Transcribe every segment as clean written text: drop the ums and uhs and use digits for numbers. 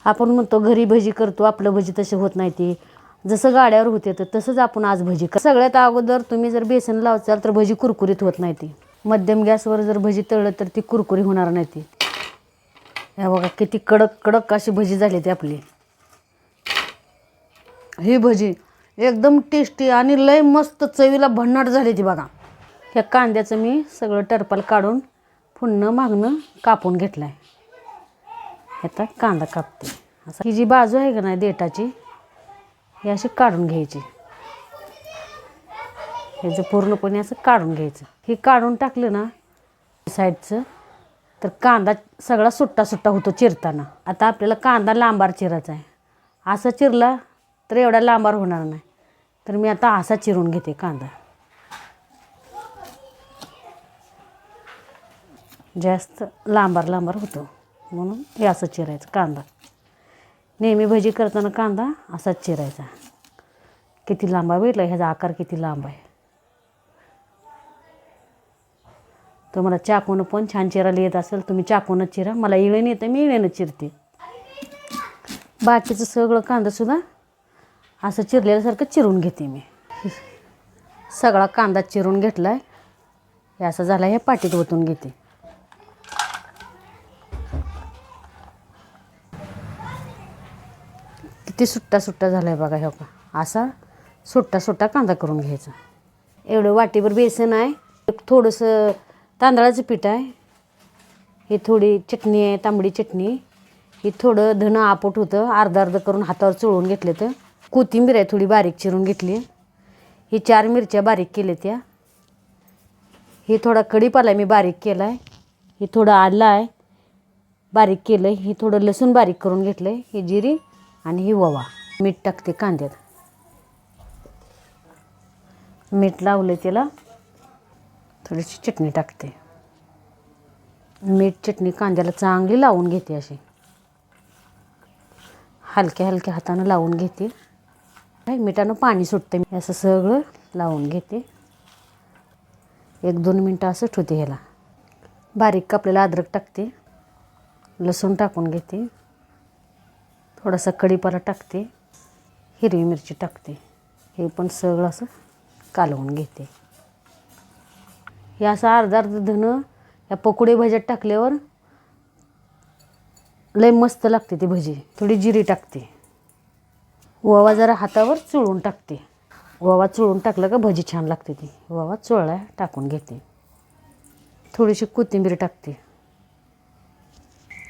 आपण म्हणतो घरी भजी करतो, आपलं भजी तसे होत नाही ती. जसं गाड्यावर होते तर तसंच आपण आज भजी सगळ्यात अगोदर तुम्ही जर बेसन लावचाल तर भजी कुरकुरीत होत नाही ती. मध्यम गॅसवर जर भजी तळलं तर ती कुरकुरी होणार नाही ती. हे बघा किती कडक कडक अशी भजी झाली ती आपली. ही भजी एकदम टेस्टी आणि लय मस्त चवीला भन्नाट झाली ती बघा. ह्या कांद्याचं मी सगळं टरपाल काढून पुन्हा मागणं कापून घेतलं आहे. आता कांदा कापते. असा ही जी बाजू आहे का नाही देठाची ही अशी काढून घ्यायची. ह्याचं पूर्णपणे असं काढून घ्यायचं. हे काढून टाकलं ना साईडचं तर कांदा सगळा सुट्टा सुट्टा होतो चिरताना. आता आपल्याला कांदा लांबार चिरायचा आहे. असा चिरला तर एवढा लांबार होणार नाही, तर मी आता असा चिरून घेते कांदा. जास्त लांबार लांबार होतो म्हणून हे असं चिरायचं कांदा. नेहमी भजी करताना कांदा असाच चिरायचा. किती लांबा भेटला, ह्याचा आकार किती लांब आहे. तुम्हाला चाकूनं पण छान चिरायला येत असेल तुम्ही चाकूनच चिरा. मला इळेन येतं, मी इळेनं चिरते. बाकीचं सगळं कांदासुद्धा असं चिरलेल्यासारखं चिरून घेते मी. सगळा कांदा चिरून घेतला आहे. हे असं झाला, हे पाटीत ओतून घेते. किती सुट्टा सुट्टा झाला आहे बघा. हे का असा सुट्टा सुट्टा कांदा करून घ्यायचा. एवढं वाटीभर बेसन आहे, थोडंसं तांदळाचं पीठ आहे, ही थोडी चटणी आहे तांबडी चटणी, ही थोडं धनं आपट होतं अर्ध अर्ध करून हातावर चोळून घेतले. तर कोथिंबीर आहे थोडी बारीक चिरून घेतली. ही 4 मिरच्या बारीक केल्या त्या. ही थोडा कढीपाला मी बारीक केला आहे. ही थोडं आलं आहे बारीक केलं. ही थोडं लसूण बारीक करून घेतलं आहे. ही जिरी आणि ही ओवा. मीठ टाकते कांद्यात. मीठ लावलं त्याला. थोडीशी चटणी टाकते. मीठ चटणी कांद्याला चांगली लावून घेते. अशी हलक्या हलक्या हातानं लावून घेते. मिठानं पाणी सुटते. मी असं सगळं लावून घेते. 1-2 मिनटं असं ठेवते. ह्याला बारीक कापलेला अद्रक टाकते. लसूण टाकून घेते. थोडासा कढीपाला टाकते. हिरवी मिरची टाकते. हे पण सगळं असं कालवून घेते. हे असं अर्धा अर्ध धनं या पकोडे भज्यात टाकल्यावर लय मस्त लागते ती भजी. थोडी जिरी टाकते. ओवा जरा हातावर चोळून टाकते. ओवा चोळून टाकलं का भजी छान लागते ती. ओवा चोळला टाकून घेते. थोडीशी कोथिंबीर टाकते.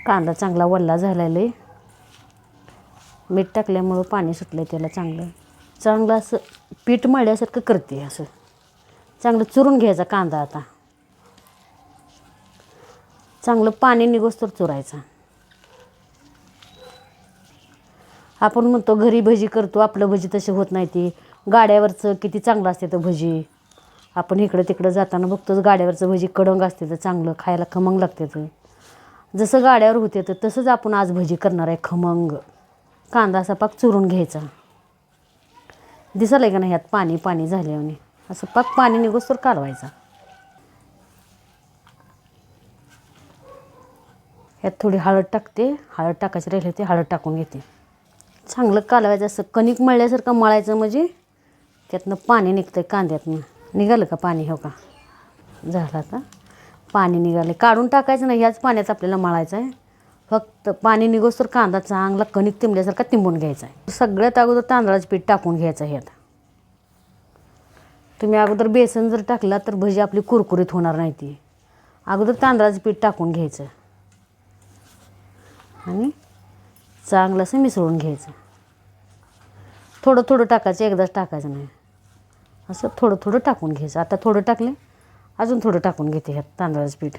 कांदा चांगला वल्ला झाला लय. मीठ टाकल्यामुळं पाणी सुटलं त्याला. चांगलं असं पीठ मळल्यासारखं करते. असं चांगलं चुरून घ्यायचा कांदा. आता चांगलं पाणी निघोस्तोवर चुरायचा. आपण म्हणतो घरी भजी करतो, आपलं भजी तसे होत नाही ती. गाड्यावरचं किती चांगलं असते तर भजी. आपण इकडं तिकडं जाताना बघतोच गाड्यावरचं भजी कडंग असते तर चांगलं खायला खमंग लागते. तर जसं गाड्यावर होते तर तसंच आपण आज भजी करणार आहे खमंग. कांदा असा पाक चुरून घ्यायचा. दिसलं आहे का नाही ह्यात पाणी पाणी झाल्याने. असं पाक पाणी निघोस्तोवर कालवायचा. ह्यात थोडी हळद टाकते. हळद टाकायची राहिली ते हळद टाकून घेते. चांगलं कालवायचं. असं कणिक मळल्यासारखं मळायचं म्हणजे त्यातनं पाणी निघतं. कांद्यातनं निघालं का पाणी. हो का झालं. आता पाणी निघाले काढून टाकायचं नाही. ह्याच पाण्यात आपल्याला मळायचं आहे. फक्त पाणी निघोस्तोवर कांदा चांगला कणिक तिंबल्यासारखा तिंबून घ्यायचा आहे. सगळ्यात अगोदर तांदळाचं पीठ टाकून घ्यायचं आहे. आता तुम्ही अगोदर बेसन जर टाकला तर भजी आपली कुरकुरीत होणार नाही ती. अगोदर तांदळाचं पीठ टाकून घ्यायचं आणि चांगलं असं मिसळून घ्यायचं. थोडं थोडं टाकायचं, एकदाच टाकायचं नाही. असं थोडं थोडं टाकून घ्यायचं. आता थोडं टाकले अजून थोडं टाकून घेते ह्यात तांदळाचं पीठ.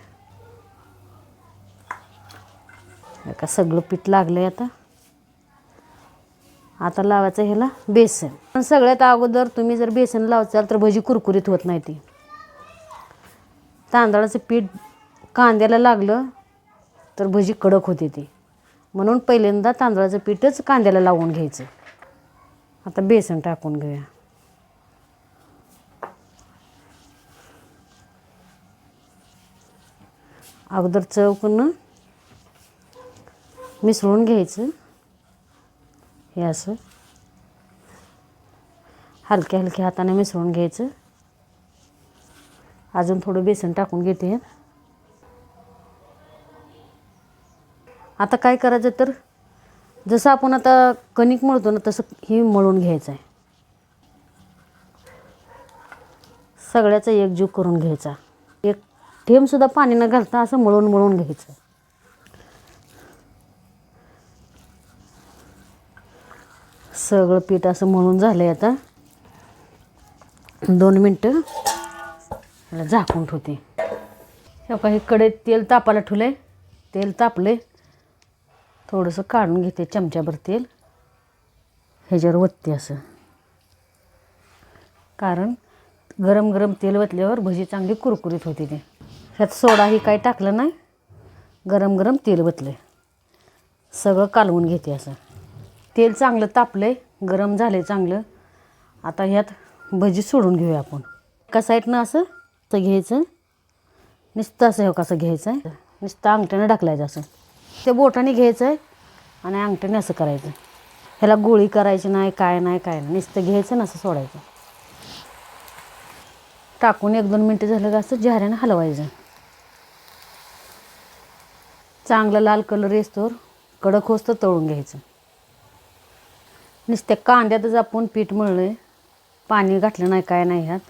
का सगळं पीठ लागलं आहे. आता लावायचं ह्याला बेसन. पण सगळ्यात अगोदर तुम्ही जर बेसन लावचाल तर भजी कुरकुरीत होत नाही ती. तांदळाचं पीठ कांद्याला लागलं तर भजी कडक होते ती. म्हणून पहिल्यांदा तांदळाचं पीठच कांद्याला लावून घ्यायचं. आता बेसन टाकून घेऊया. अगोदर चव करून मिसळून घ्यायचं. हे असं हलक्या हलक्या हाताने मिसळून घ्यायचं. अजून थोडं बेसन टाकून घेते. आता काय करायचं तर जसं आपण आता कणिक मळतो ना तसं हे मळून घ्यायचं आहे. सगळ्याचा एकजीव करून घ्यायचा. एक थेंबसुद्धा पाणी न घालता असं मळून मळून घ्यायचं. सगळं पीठ असं मळून झालं आहे. आता 2 मिनटं याला झाकून ठेवते. हे काही कढईत तेल तापायला ठेवलं आहे. तेल तापले, थोडंसं काढून घेते चमच्याभर तेल. ह्याच्यावर वतते असं, कारण गरम गरम तेल वतल्यावर भजी चांगली कुरकुरीत होते. ते ह्यात सोडाही काही टाकलं नाही. गरम गरम तेल वतलं, सगळं कालवून घेते असं. तेल चांगलं तापलं आहे, गरम झालं आहे चांगलं. आता ह्यात भजी सोडून घेऊया आपण. एका साईडनं असं घ्यायचं, नुसतं असं कसं घ्यायचं आहे, नुसतं अंगठ्यानं ढकलायचं असं. ते बोटाने घ्यायचं आहे आणि अंगठ्याने असं करायचं. ह्याला गोळी करायची नाही, काय नाही काय नाही, नुसतं घ्यायचं ना असं सोडायचं. टाकून 1-2 मिनटं झालं का असं झाऱ्यानं हलवायचं. चांगला लाल कलर येतोवर कडक होस्तर तळून घ्यायचं. नुसत्या कांद्यातच आपण पीठ मळलं, पाणी घातलं नाही काय नाही ह्यात.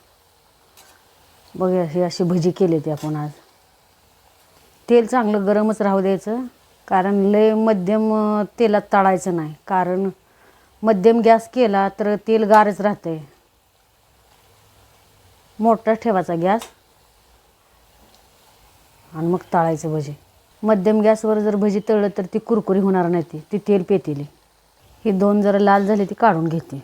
बघा ही अशी भजी केली ती आपण आज. तेल चांगलं गरमच राहू द्यायचं, कारण लय मध्यम तेलात तळायचं नाही. कारण मध्यम गॅस केला तर तेल गारच राहते. मोठा ठेवायचा गॅस आणि मग तळायचं भजी. मध्यम गॅसवर जर भजी तळलं तर ती कुरकुरी होणार नाही, ती तेल पेतेली. ही 2 जरा लाल झाली ती काढून घेते.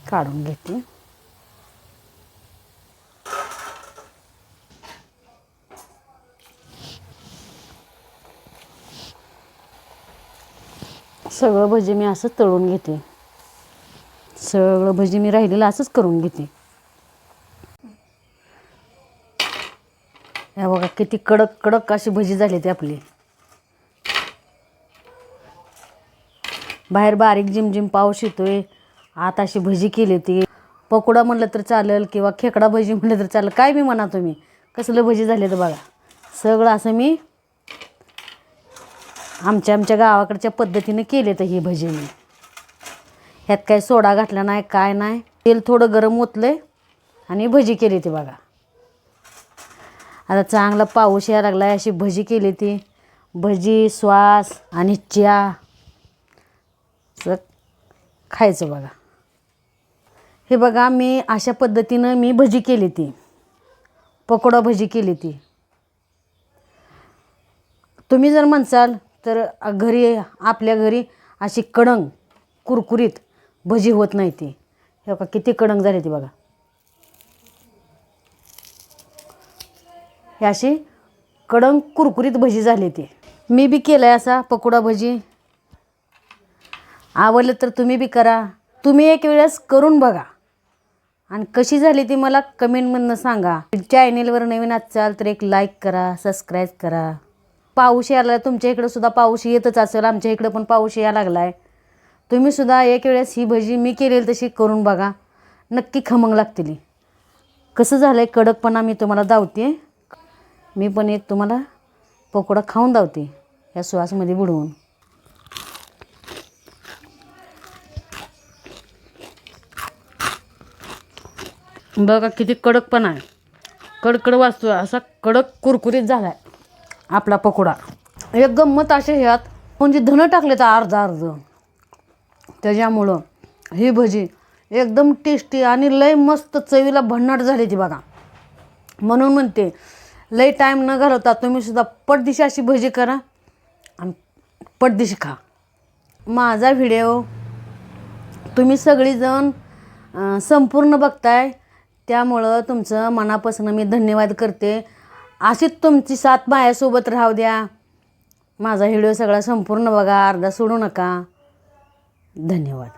काढून घेते. सगळं भजी मी असं तळून घेते. सगळं भजी मी राहिलेलं असंच करून घेते. ह्या बघा किती कडक कडक अशी भजी झाली ती आपली. बाहेर बारीक जिमजिम पाऊस येतोय, आत अशी भजी केली ती. पकोडा म्हणलं तर चालेल किंवा खेकडा भजी म्हणलं तर चालेल, काय बी म्हणा तुम्ही. कसलं भजी झाले तर बघा. सगळं असं मी आमच्या गावाकडच्या पद्धतीने केले तर ही भजी मी. ह्यात काय सोडा घातला नाही काय नाही. तेल थोडं गरम ओतलं आणि भजी केली ती बघा. आता चांगला पाऊस यायला लागला आहे, अशी भजी केली ती. भजी श्वास आणि चहा खायचं बघा. हे बघा मी अशा पद्धतीनं मी भजी केली ती, पकोडा भजी केली ती. तुम्ही जर म्हणसाल तर घरी आपल्या घरी अशी कडंग कुरकुरीत भजी होत नाही ती. हे बघा किती कडंग झाली ती बघा. ही अशी कडंग कुरकुरीत भजी झाली ती. मी बी केलं आहे असा पकोडा भजी. आवडलं तर तुम्ही बी करा. तुम्ही एक वेळेस करून बघा आणि कशी झाली ती मला कमेंटमधनं सांगा. चॅनेलवर नवीन असाल तर एक लाईक करा, सबस्क्राईब करा. पाऊस यायला तुमच्या इकडं सुद्धा पाऊस येतच असेल, आमच्या इकडं पण पाऊस यायला लागला आहे. तुम्ही सुद्धा एक वेळेस ही भजी मी केलेली तशी करून बघा, नक्की खमंग लागतील. कसं झालं आहे कडकपणा मी तुम्हाला दावते. मी पण एक तुम्हाला पकोडा खाऊन दावते या सॉसमध्ये बुडवून. बघा किती कडकपणा आहे, कडकड वाजतो असा कडक कुरकुरीत झाला आहे आपला पकोडा. एक गंमत असे ह्यात म्हणजे धनं टाकले तर अर्ध त्याच्यामुळं ही भजी एकदम टेस्टी आणि लय मस्त चवीला भन्नाट झाली ती बघा. म्हणून म्हणते लय टाईम न घालवता तुम्ही सुद्धा पटदिशी अशी भजी करा आणि पटदिशी खा. माझा व्हिडिओ तुम्ही सगळीजण संपूर्ण बघताय, त्यामुळं तुमचं मनापासून मी धन्यवाद करते. अशीच तुमची साथ माझ्यासोबत राहू द्या. माझा व्हिडिओ सगळा संपूर्ण बघा, अर्धा सोडू नका. धन्यवाद.